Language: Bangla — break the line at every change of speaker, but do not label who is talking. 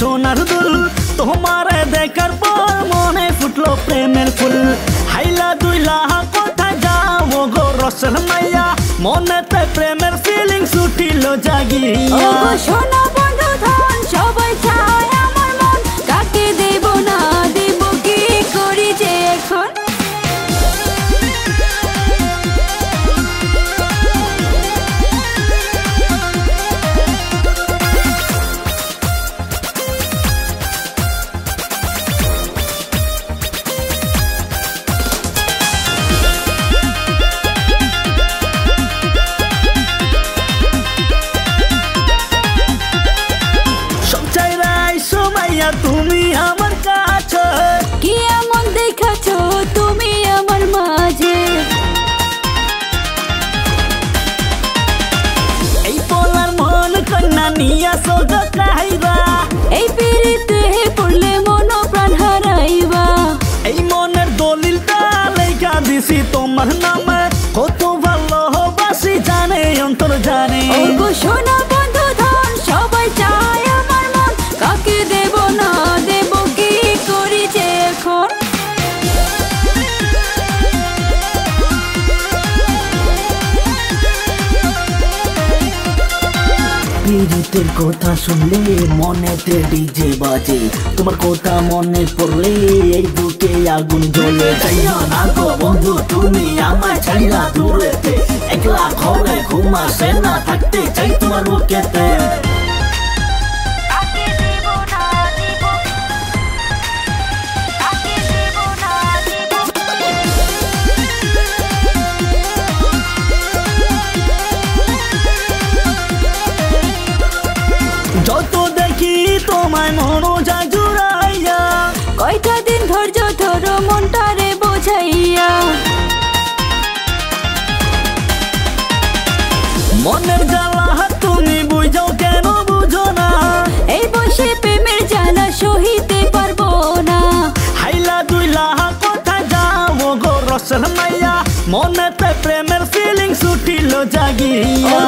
সোনার দুল তোমারে দেখার পর মনে ফুটলো প্রেমের ফুল হাইলা দুইলা কোথায় যাও গো রসের মাইয়া মনেতে প্রেমের ফিলিংস উঠিল জাগিয়া
সোনা বন্ধু ধন সবাই চায় আমার মন কাকে দেব না দেব কি করি যে এখন
তুমি আমার কাছে
কি এমন দেখাছো তুমি আমার মাঝে
এই পোলার মন কন্যা নিয়া সোগ কাহিবা
এই পিরিতে পড়লে মন প্রাণ হারাইবা
এই মনের দলিলটা লেখা দিছি তোমার নামে কত ভালোবাসি জানে অন্তর জানে
ও সোনা বন্ধু ধন সবাই চায় আমার মন কাকে দেব না দেব কি করি যে এখন
পীড়িতের কথা শুনলে মনেতে ডিজে বাজে তোমার কথা মনে পড়লে এই বুকে আগুন জ্বলে যাইও না গো বন্ধু তুমি আমায় ছাড়িয়া দূরেতে একলা ঘরে ঘুমাসে না থাকতে চাই তোমার বুকেতে যত দেখি তোমায় মনো যায় জুড়াইয়া
কয়টা দিন ধৈর্য ধরো মনটারে বোঝাইয়া
মনের জ্বালা তুমি বুঝাও কেন বুঝো না
এই বসে প্রেমের জ্বালা সহিতে পারবো না
হাইলা দুইলা কোথায় যাও গো রসের মাইয়া মনেতে প্রেমের ফিলিংস উঠিল জাগিয়া